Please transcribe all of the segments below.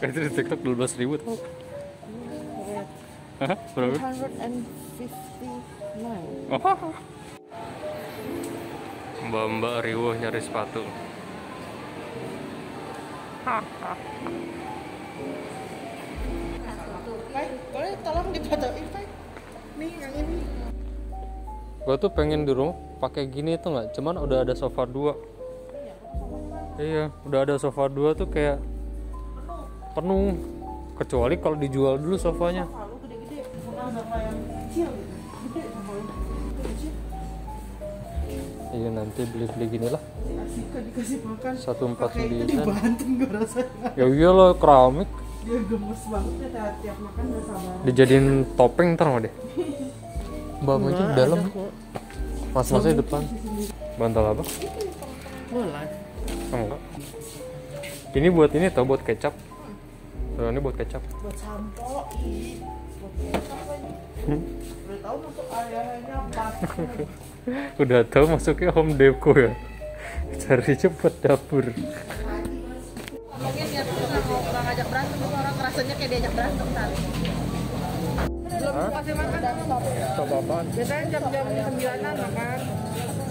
Itu di TikTok 12.000 tau? Hah? Berapa? 159. Mbak-mbak riwuh nyari sepatu. Boleh tolong difotoin, Pak. Nih yang ini. Gua tuh pengen di rumah pakai gini tuh nggak, cuman udah ada sofa 2. Iya, udah ada sofa 2 tuh kayak penuh. Kecuali kalau dijual dulu sofanya. Kalau gede-gede, sama yang kecil gitu. Gede sama yang kecil. Iya, nanti beli-beli gini lah. Asik kan dikasih makan. 149. Pakai itu dibanting gue rasanya. Ya iyalah, keramik. Dia gemes banget ya tiap makan gak sabar. Dijadiin topeng ntar mah deh. Mbak aja di dalam. Mas-masnya di depan. Bantal apa? Boleh. Enggak. Ini buat ini tau, buat kecap. Ini buat kecap. Buat sampo, buat kecap aja. Udah tahu masuk ayahnya apa? Udah tahu masuknya home deco ya. Cari cepet dapur. Mungkin ya tuh mau orang ngajak berantem, orang rasanya kayak diajak berantem tadi. Belum kasih makan sop. Sop apaan? Biasanya jam-jam 9-an makan.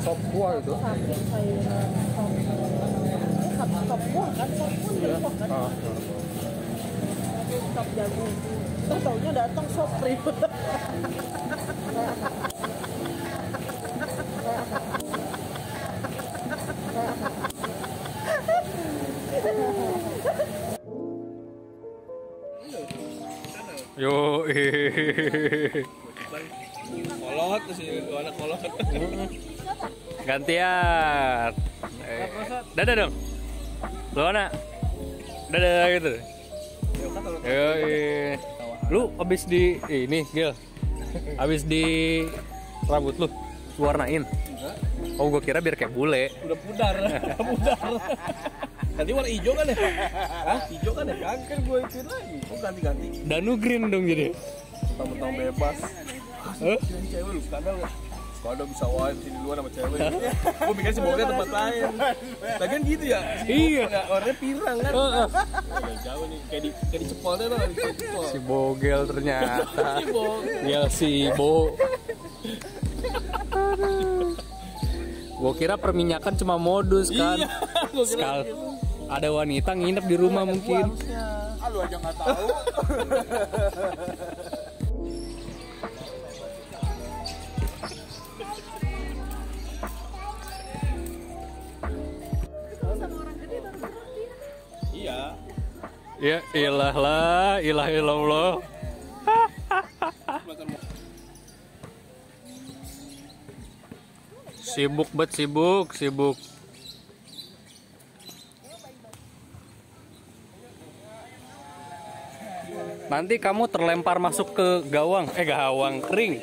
Sop kuah itu. Sop buah kan, sop pun jempol kan. Sop jagung. Taunya datang sop ribet. Yo, kolot terus ini anak kolot. gantian. Dadah dong. Lu mana? Dadah gitu. Yo, lu abis di ini, Gil. Abis di rambut lu warnain. Oh, gua kira biar kayak bule. Udah pudar. Nanti warna hijau kan ya? Hah? Hijau kan ya? Kan gue ikutin lagi. Oh ganti-ganti. Danu green dong jadi. Mentang-mentang bebas. Kirain cewek lu skandal ya? Skandal bisa wine di luar sama cewek. Gue mikir si bogel tempat lain. Lagian gitu ya? Iya. Warnanya pirang kan? Jauh nih. Kayak dicepolnya tuh. Si bogel ternyata. Si bogel. Ya si Bo. Gua kira perminyakan cuma modus kan. Iya, gua kira Sekal gitu. ada wanita nginep di rumah mungkin. Lu aja nggak tahu. Iya. Ya ilah lah, ilah ilallah. Sibuk bet, sibuk. Nanti kamu terlempar masuk ke gawang kering.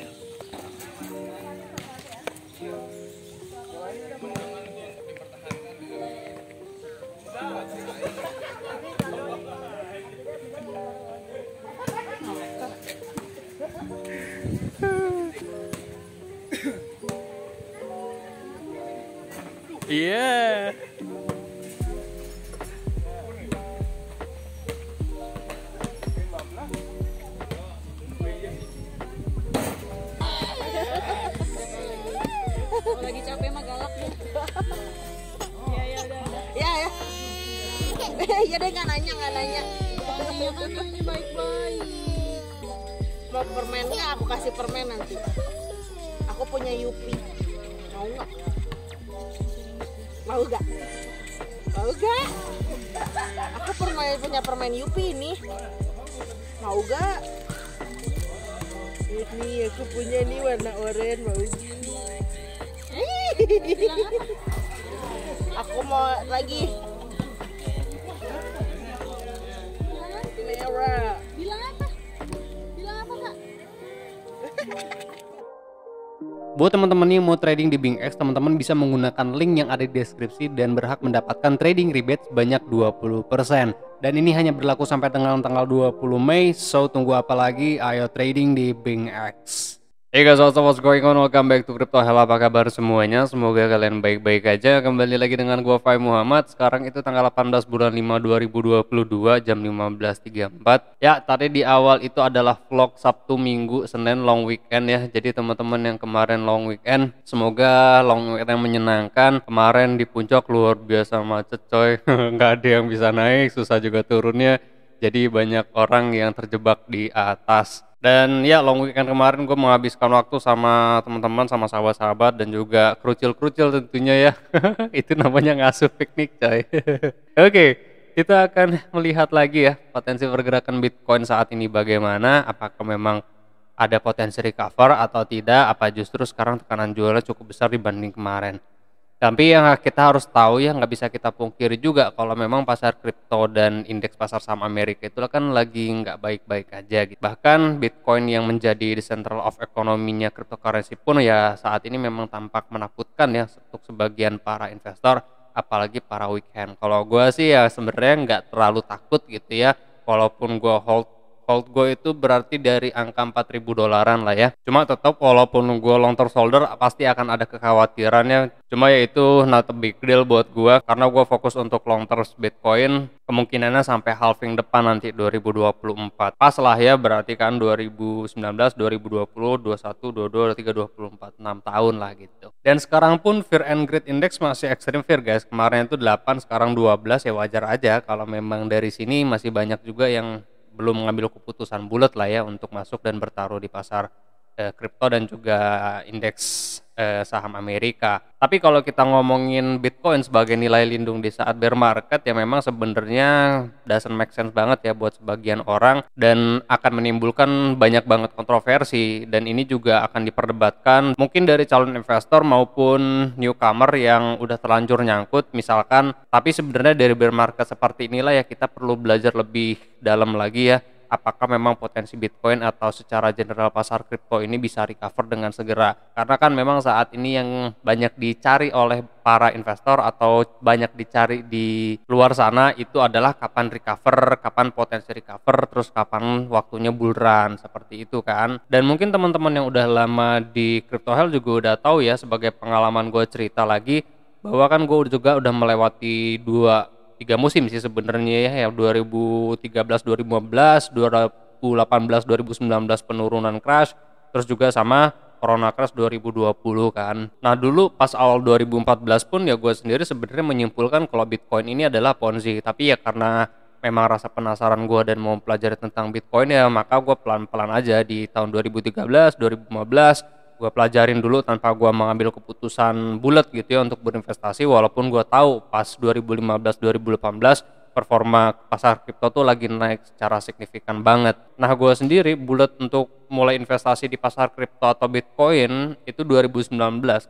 Iya. Lagi capek mah galak deh. Iya udah. Ya. Iya deh nggak nanya. Nanya baik-baik. Mau permennya aku kasih permen nanti. Aku punya Yupi. Mau nggak? Mau gak? Aku punya permen Yupi ini. Mau gak? Ini aku punya nih warna oranye, mau gak? Aku mau lagi. Merah. Bilang apa Kak? Buat teman-teman yang mau trading di BingX, teman-teman bisa menggunakan link yang ada di deskripsi dan berhak mendapatkan trading rebate sebanyak 20%. Dan ini hanya berlaku sampai tanggal 20 Mei, so tunggu apa lagi, ayo trading di BingX. Hey guys, what's going on? Welcome back to Crypto Hell. Apa kabar semuanya? Semoga kalian baik-baik aja. Kembali lagi dengan gua Fai Muhammad. Sekarang itu tanggal 18 bulan 5 2022 jam 15.34. Ya, tadi di awal itu adalah vlog Sabtu, Minggu, Senin long weekend ya. Jadi teman-teman yang kemarin long weekend, semoga long weekend yang menyenangkan. Kemarin di puncak luar biasa macet coy. Nggak ada yang bisa naik, susah juga turunnya. Jadi banyak orang yang terjebak di atas. Dan ya long weekend kemarin gue menghabiskan waktu sama teman-teman, sama sahabat-sahabat dan juga krucil-krucil tentunya ya. Itu namanya ngasuh piknik coy. Oke, kita akan melihat lagi ya potensi pergerakan Bitcoin saat ini bagaimana. Apakah memang ada potensi recover atau tidak, apa justru sekarang tekanan jualnya cukup besar dibanding kemarin. Tapi yang kita harus tahu ya, nggak bisa kita pungkiri juga kalau memang pasar kripto dan indeks pasar saham Amerika itu kan lagi nggak baik-baik aja gitu. Bahkan Bitcoin yang menjadi the central of economy-nya cryptocurrency pun ya saat ini memang tampak menakutkan ya untuk sebagian para investor, apalagi para weekend. Kalau gue sih ya sebenarnya nggak terlalu takut gitu ya, walaupun gue hold gue itu berarti dari angka 4.000 dolaran lah ya. Cuma tetap walaupun gue long term holder pasti akan ada kekhawatirannya. Cuma ya itu not a big deal buat gue karena gue fokus untuk long term Bitcoin. Kemungkinannya sampai halving depan nanti 2024. Pas lah ya, berarti kan 2019, 2020, 21, 22, 23, 24, 6 tahun lah gitu. Dan sekarang pun Fear and Greed Index masih ekstrim fear guys. Kemarin itu 8, sekarang 12 ya, wajar aja kalau memang dari sini masih banyak juga yang belum mengambil keputusan bulat lah ya untuk masuk dan bertaruh di pasar kripto dan juga indeks saham Amerika. Tapi kalau kita ngomongin Bitcoin sebagai nilai lindung di saat bear market ya memang sebenarnya doesn't make sense banget ya buat sebagian orang dan akan menimbulkan banyak banget kontroversi, dan ini juga akan diperdebatkan mungkin dari calon investor maupun newcomer yang udah terlanjur nyangkut misalkan. Tapi sebenarnya dari bear market seperti inilah ya kita perlu belajar lebih dalam lagi ya, apakah memang potensi Bitcoin atau secara general pasar kripto ini bisa recover dengan segera. Karena kan memang saat ini yang banyak dicari oleh para investor atau banyak dicari di luar sana itu adalah kapan recover, kapan potensi recover, terus kapan waktunya bull run, seperti itu kan. Dan mungkin teman-teman yang udah lama di Crypto Hell juga udah tahu ya, sebagai pengalaman gue cerita lagi, bahwa kan gue juga udah melewati 3 musim sih sebenarnya ya, 2013, 2015, 2018, 2019 penurunan crash, terus juga sama corona crash 2020 kan. Nah dulu pas awal 2014 pun ya gue sendiri sebenarnya menyimpulkan kalau Bitcoin ini adalah Ponzi, tapi ya karena memang rasa penasaran gue dan mau pelajari tentang Bitcoin ya maka gue pelan-pelan aja di tahun 2013, 2015 gue pelajarin dulu tanpa gue mengambil keputusan bulat gitu ya untuk berinvestasi, walaupun gue tahu pas 2015-2018 performa pasar kripto tuh lagi naik secara signifikan banget. Nah gue sendiri bulat untuk mulai investasi di pasar kripto atau Bitcoin itu 2019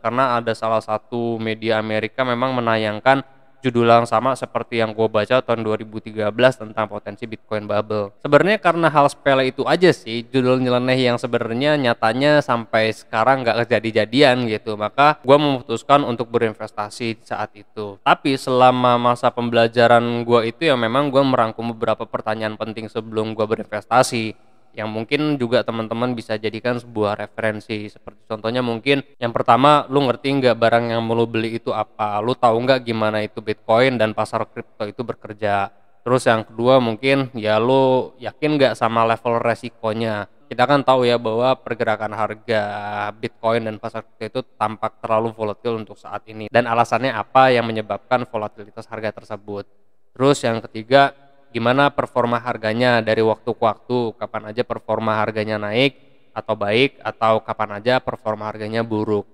karena ada salah satu media Amerika memang menayangkan judul yang sama seperti yang gue baca tahun 2013 tentang potensi Bitcoin bubble. Sebenarnya karena hal sepele itu aja sih, judul nyeleneh yang sebenarnya nyatanya sampai sekarang nggak kejadi-jadian gitu. Maka gue memutuskan untuk berinvestasi saat itu. Tapi selama masa pembelajaran gue itu ya memang gue merangkum beberapa pertanyaan penting sebelum gue berinvestasi, yang mungkin juga teman-teman bisa jadikan sebuah referensi. Seperti contohnya mungkin yang pertama, lu ngerti nggak barang yang mau lu beli itu apa? Lu tahu nggak gimana itu Bitcoin dan pasar kripto itu bekerja? Terus yang kedua mungkin ya lu yakin nggak sama level resikonya? Kita kan tahu ya bahwa pergerakan harga Bitcoin dan pasar kripto itu tampak terlalu volatil untuk saat ini. Dan alasannya apa yang menyebabkan volatilitas harga tersebut? Terus yang ketiga, gimana performa harganya dari waktu ke waktu, kapan aja performa harganya naik atau baik, atau kapan aja performa harganya buruk.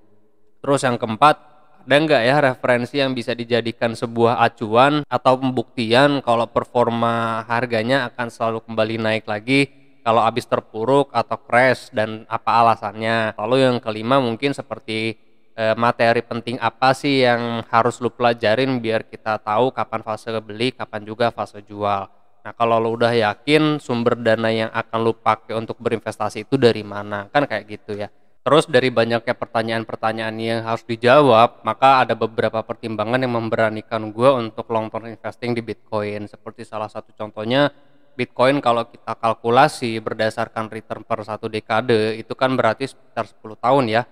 Terus yang keempat, ada nggak ya referensi yang bisa dijadikan sebuah acuan atau pembuktian kalau performa harganya akan selalu kembali naik lagi kalau habis terpuruk atau crash, dan apa alasannya. Lalu yang kelima mungkin seperti materi penting apa sih yang harus lu pelajarin biar kita tahu kapan fase beli, kapan juga fase jual. Nah kalau lu udah yakin sumber dana yang akan lu pakai untuk berinvestasi itu dari mana, kan kayak gitu ya. Terus dari banyaknya pertanyaan-pertanyaan yang harus dijawab, maka ada beberapa pertimbangan yang memberanikan gue untuk long term investing di Bitcoin. Seperti salah satu contohnya, Bitcoin kalau kita kalkulasi berdasarkan return per satu dekade, itu kan berarti sekitar 10 tahun ya.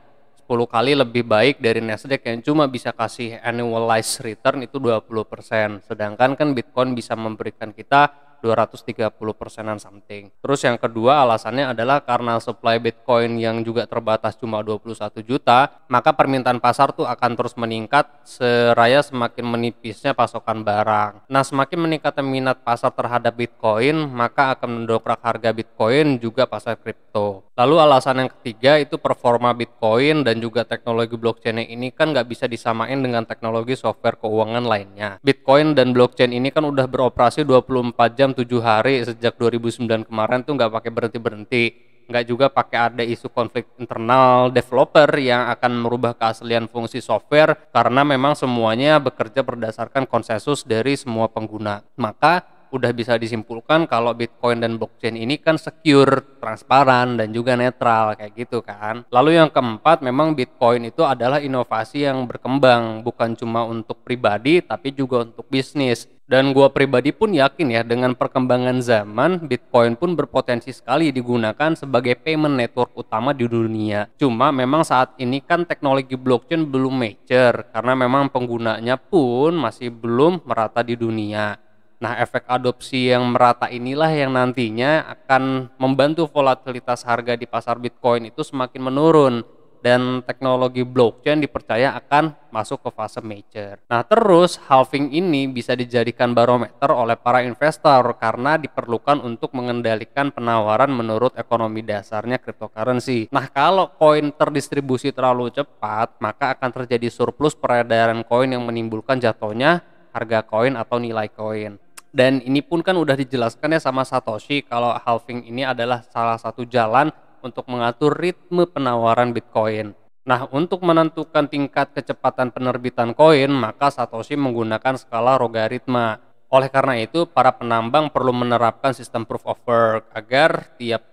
10 kali lebih baik dari Nasdaq yang cuma bisa kasih annualized return itu 20%. Sedangkan kan Bitcoin bisa memberikan kita 230%-an something. Terus yang kedua alasannya adalah karena supply Bitcoin yang juga terbatas cuma 21 juta, maka permintaan pasar tuh akan terus meningkat seraya semakin menipisnya pasokan barang. Nah, semakin meningkatnya minat pasar terhadap Bitcoin, maka akan mendongkrak harga Bitcoin juga pasar kripto. Lalu alasan yang ketiga itu performa Bitcoin dan juga teknologi blockchain ini kan nggak bisa disamain dengan teknologi software keuangan lainnya. Bitcoin dan blockchain ini kan udah beroperasi 24 jam 7 hari sejak 2009 kemarin tuh nggak pakai berhenti-berhenti. Nggak juga pakai ada isu konflik internal developer yang akan merubah keaslian fungsi software karena memang semuanya bekerja berdasarkan konsensus dari semua pengguna. Maka udah bisa disimpulkan kalau Bitcoin dan blockchain ini kan secure, transparan, dan juga netral kayak gitu kan. Lalu yang keempat, memang Bitcoin itu adalah inovasi yang berkembang bukan cuma untuk pribadi tapi juga untuk bisnis. Dan gua pribadi pun yakin ya dengan perkembangan zaman, Bitcoin pun berpotensi sekali digunakan sebagai payment network utama di dunia. Cuma memang saat ini kan teknologi blockchain belum mature karena memang penggunanya pun masih belum merata di dunia. Nah, efek adopsi yang merata inilah yang nantinya akan membantu volatilitas harga di pasar Bitcoin itu semakin menurun dan teknologi blockchain dipercaya akan masuk ke fase mature. Nah, terus halving ini bisa dijadikan barometer oleh para investor karena diperlukan untuk mengendalikan penawaran menurut ekonomi dasarnya cryptocurrency. Nah, kalau koin terdistribusi terlalu cepat, maka akan terjadi surplus peredaran koin yang menimbulkan jatuhnya harga koin atau nilai koin. Dan ini pun kan udah dijelaskan ya sama Satoshi kalau halving ini adalah salah satu jalan untuk mengatur ritme penawaran Bitcoin. Nah, untuk menentukan tingkat kecepatan penerbitan koin, maka Satoshi menggunakan skala logaritma. Oleh karena itu, para penambang perlu menerapkan sistem proof of work agar tiap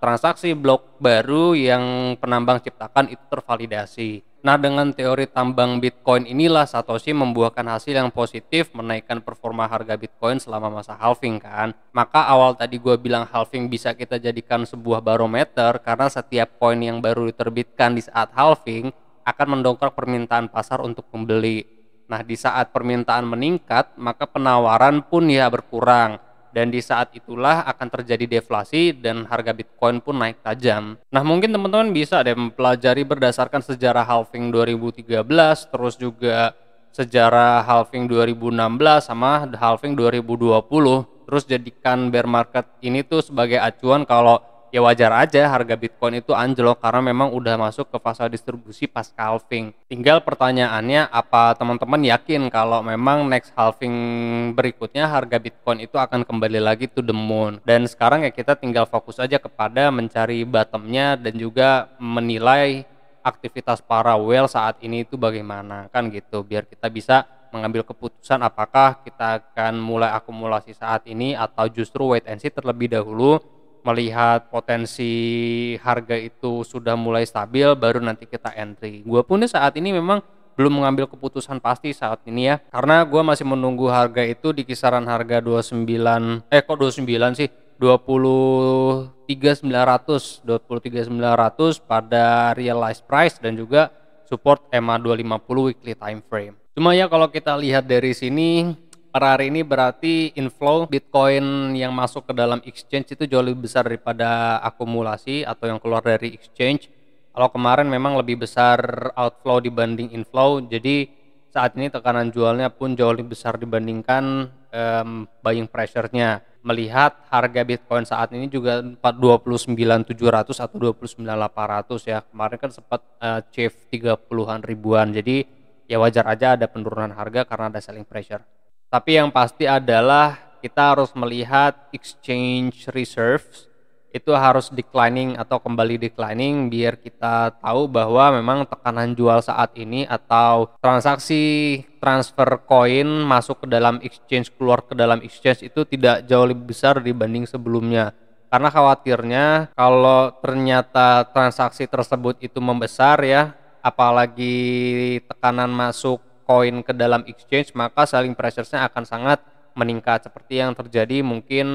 transaksi blok baru yang penambang ciptakan itu tervalidasi. Nah, dengan teori tambang Bitcoin inilah Satoshi membuahkan hasil yang positif menaikkan performa harga Bitcoin selama masa halving kan. Maka awal tadi gue bilang halving bisa kita jadikan sebuah barometer karena setiap koin yang baru diterbitkan di saat halving akan mendongkrak permintaan pasar untuk membeli. Nah, di saat permintaan meningkat, maka penawaran pun ya berkurang. Dan di saat itulah akan terjadi deflasi dan harga Bitcoin pun naik tajam. Nah, mungkin teman-teman bisa deh mempelajari berdasarkan sejarah halving 2013, terus juga sejarah halving 2016 sama halving 2020. Terus jadikan bear market ini tuh sebagai acuan kalau ya wajar aja harga Bitcoin itu anjlok karena memang udah masuk ke fase distribusi pas halving. Tinggal pertanyaannya, apa teman-teman yakin kalau memang next halving berikutnya harga Bitcoin itu akan kembali lagi to the moon? Dan sekarang ya kita tinggal fokus aja kepada mencari bottomnya dan juga menilai aktivitas para whale saat ini itu bagaimana kan gitu, biar kita bisa mengambil keputusan apakah kita akan mulai akumulasi saat ini atau justru wait and see terlebih dahulu, melihat potensi harga itu sudah mulai stabil baru nanti kita entry. Gue pun saat ini memang belum mengambil keputusan pasti saat ini ya, karena gue masih menunggu harga itu di kisaran harga 29 sih 23.900 pada realized price dan juga support EMA 250 weekly time frame. Cuma ya kalau kita lihat dari sini per hari ini berarti inflow Bitcoin yang masuk ke dalam exchange itu jauh lebih besar daripada akumulasi atau yang keluar dari exchange. Kalau kemarin memang lebih besar outflow dibanding inflow, jadi saat ini tekanan jualnya pun jauh lebih besar dibandingkan buying pressure-nya. Melihat harga Bitcoin saat ini juga 29.700 atau 29.800 ya. Kemarin kan sempat achieve 30-an ribuan. Jadi ya wajar aja ada penurunan harga karena ada selling pressure. Tapi yang pasti adalah kita harus melihat exchange reserves itu harus declining atau kembali declining biar kita tahu bahwa memang tekanan jual saat ini atau transaksi transfer koin masuk ke dalam exchange keluar ke dalam exchange itu tidak jauh lebih besar dibanding sebelumnya. karena khawatirnya kalau ternyata transaksi tersebut itu membesar ya, apalagi tekanan masuk koin ke dalam exchange, maka selling pressure-nya akan sangat meningkat seperti yang terjadi mungkin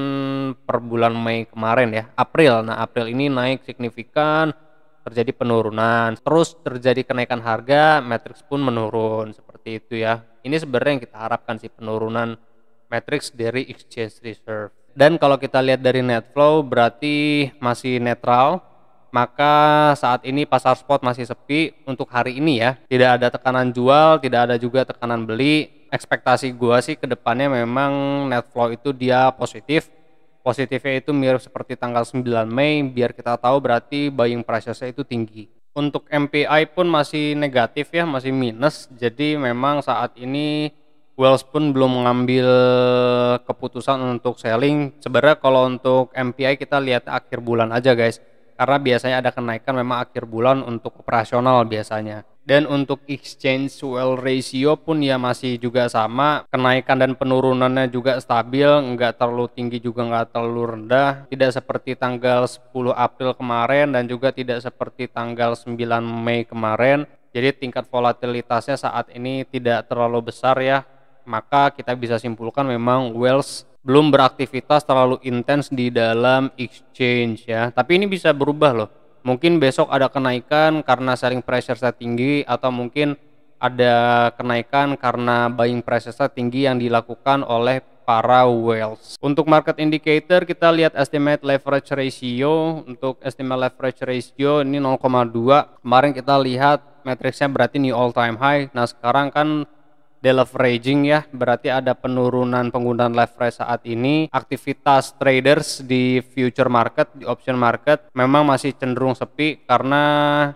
per bulan Mei kemarin ya, April. Nah, April ini naik signifikan, terjadi penurunan, terus terjadi kenaikan harga, matrix pun menurun seperti itu ya. Ini sebenarnya yang kita harapkan sih, penurunan matrix dari exchange reserve. Dan kalau kita lihat dari net flow berarti masih netral, maka saat ini pasar spot masih sepi untuk hari ini ya. Tidak ada tekanan jual, tidak ada juga tekanan beli. Ekspektasi gua sih ke depannya memang net flow itu dia positif. Positifnya itu mirip seperti tanggal 9 Mei, biar kita tahu berarti buying pressure-nya itu tinggi. Untuk MPI pun masih negatif ya, masih minus. Jadi memang saat ini Wells pun belum mengambil keputusan untuk selling. Sebenarnya kalau untuk MPI kita lihat akhir bulan aja guys, karena biasanya ada kenaikan memang akhir bulan untuk operasional biasanya. Dan untuk exchange well ratio pun ya masih juga sama, kenaikan dan penurunannya juga stabil, nggak terlalu tinggi juga nggak terlalu rendah, tidak seperti tanggal 10 April kemarin dan juga tidak seperti tanggal 9 Mei kemarin. Jadi tingkat volatilitasnya saat ini tidak terlalu besar ya, maka kita bisa simpulkan memang Wells belum beraktivitas terlalu intens di dalam exchange ya. Tapi ini bisa berubah loh. Mungkin besok ada kenaikan karena selling pressure-nya tinggi, atau mungkin ada kenaikan karena buying pressure-nya tinggi yang dilakukan oleh para Wells. Untuk market indicator kita lihat estimate leverage ratio. Untuk estimate leverage ratio ini 0,2. Kemarin kita lihat matriksnya berarti new all time high. Nah, sekarang kan deleveraging ya, berarti ada penurunan penggunaan leverage saat ini. Aktivitas traders di future market, di option market memang masih cenderung sepi karena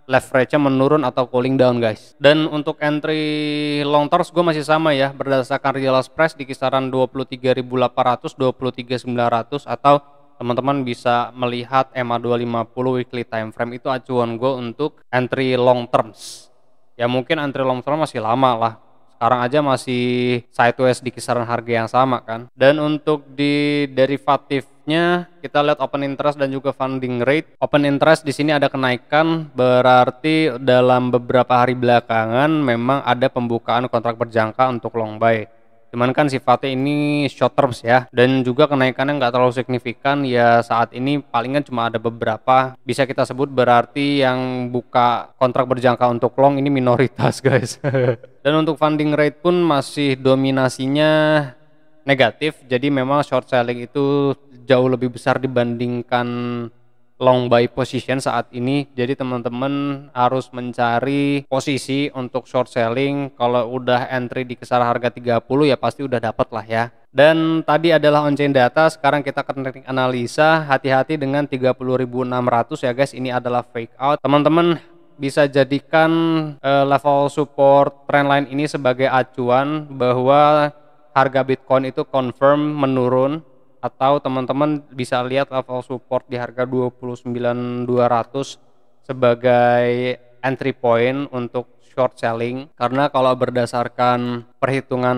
leverage-nya menurun atau cooling down guys. Dan untuk entry long term gue masih sama ya, berdasarkan real price di kisaran 23.800, 23.900, atau teman-teman bisa melihat EMA 250 weekly time frame, itu acuan gue untuk entry long terms. Ya mungkin entry long term masih lama lah. Sekarang aja masih sideways di kisaran harga yang sama kan. Dan untuk di derivatifnya kita lihat open interest dan juga funding rate. Open interest di sini ada kenaikan, berarti dalam beberapa hari belakangan memang ada pembukaan kontrak berjangka untuk long buy. Cuman kan sifatnya ini short terms ya, dan juga kenaikannya nggak terlalu signifikan ya. Saat ini palingan cuma ada beberapa, bisa kita sebut berarti yang buka kontrak berjangka untuk long ini minoritas guys. Dan untuk funding rate pun masih dominasinya negatif, jadi memang short selling itu jauh lebih besar dibandingkan long buy position saat ini. Jadi teman-teman harus mencari posisi untuk short selling. Kalau udah entry di kisaran harga 30 ya pasti udah dapat lah ya. Dan tadi adalah on chain data, sekarang kita ke teknik analisa. Hati-hati dengan 30.600 ya guys, ini adalah fake out. Teman-teman bisa jadikan level support trendline ini sebagai acuan bahwa harga Bitcoin itu confirm menurun, atau teman-teman bisa lihat level support di harga 29.200 sebagai entry point untuk short selling. Karena kalau berdasarkan perhitungan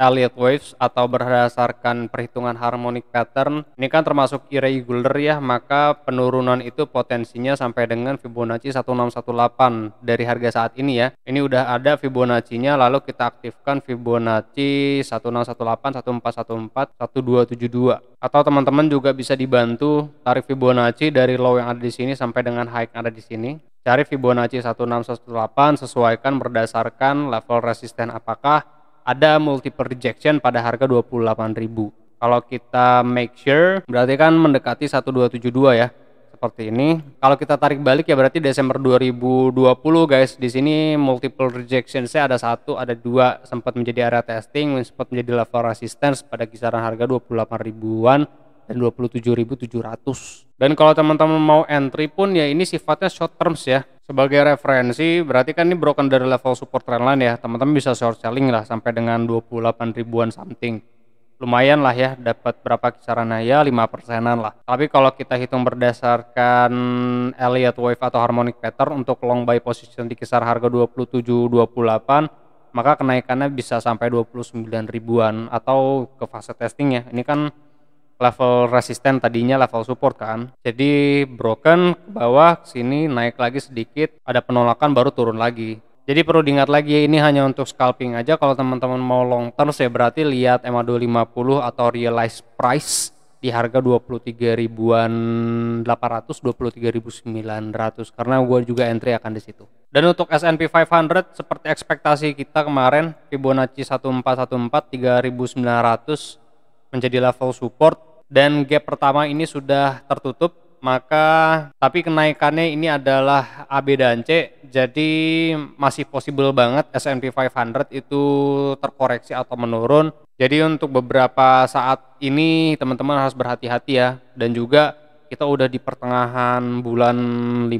Elliott Waves atau berdasarkan perhitungan harmonic pattern, ini kan termasuk irregular ya, maka penurunan itu potensinya sampai dengan Fibonacci 1618 dari harga saat ini ya. Ini udah ada Fibonacci-nya, lalu kita aktifkan Fibonacci 1618, 1414, 1272. Atau teman-teman juga bisa dibantu tarik Fibonacci dari low yang ada di sini sampai dengan high yang ada di sini. Cari Fibonacci 1618, sesuaikan berdasarkan level resisten apakah ada multiple rejection pada harga 28.000. Kalau kita make sure berarti kan mendekati 1272 ya. Seperti ini. Kalau kita tarik balik ya berarti Desember 2020 guys. Di sini multiple rejection-nya ada 1, ada 2, sempat menjadi area testing, sempat menjadi level resistance pada kisaran harga 28.000-an dan 27.700. Dan kalau teman-teman mau entry pun ya ini sifatnya short terms ya. Sebagai referensi berarti kan ini broken dari level support trendline ya. Teman-teman bisa short selling lah sampai dengan 28.000-an something. Lumayan lah ya, dapat berapa kisarannya ya, 5%-an lah. Tapi kalau kita hitung berdasarkan Elliott Wave atau harmonic pattern untuk long buy position di kisar harga 27-28, maka kenaikannya bisa sampai 29.000-an atau ke fase testing ya. Ini kan level resisten, tadinya level support kan. Jadi broken ke bawah, sini naik lagi sedikit, ada penolakan baru turun lagi. Jadi perlu diingat lagi, ini hanya untuk scalping aja. Kalau teman-teman mau long term ya berarti lihat EMA 250 atau realized price di harga 23.800, 23.900 karena gue juga entry akan di situ. Dan untuk S&P 500 seperti ekspektasi kita kemarin, Fibonacci 1414 3.900 menjadi level support dan gap pertama ini sudah tertutup. Maka tapi kenaikannya ini adalah A, B, dan C, jadi masih possible banget S&P 500 itu terkoreksi atau menurun. Jadi untuk beberapa saat ini teman-teman harus berhati-hati ya. Dan juga kita udah di pertengahan bulan 5,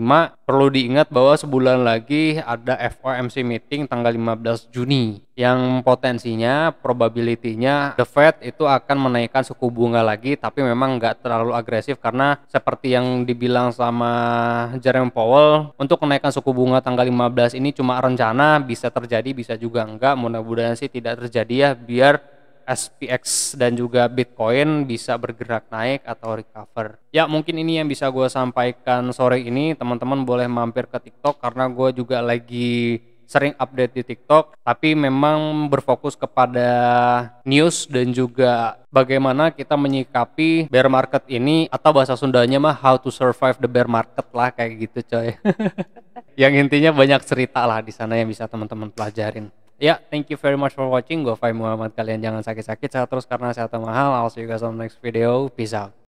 perlu diingat bahwa sebulan lagi ada FOMC meeting tanggal 15 Juni yang potensinya, probability-nya The Fed itu akan menaikkan suku bunga lagi, tapi memang nggak terlalu agresif karena seperti yang dibilang sama Jerome Powell, untuk menaikkan suku bunga tanggal 15 ini cuma rencana, bisa terjadi bisa juga enggak, mudah-mudahan sih tidak terjadi ya, biar SPX dan juga Bitcoin bisa bergerak naik atau recover. Ya mungkin ini yang bisa gue sampaikan sore ini. Teman-teman boleh mampir ke TikTok karena gue juga lagi sering update di TikTok, tapi memang berfokus kepada news dan juga bagaimana kita menyikapi bear market ini, atau bahasa Sundanya mah how to survive the bear market lah, kayak gitu coy. Yang intinya banyak cerita lah di sana yang bisa teman-teman pelajarin. Ya, thank you very much for watching. Gue Fai Muhammad. Kalian jangan sakit-sakit, sehat terus karena sehat mahal. I'll see you guys on the next video. Peace out.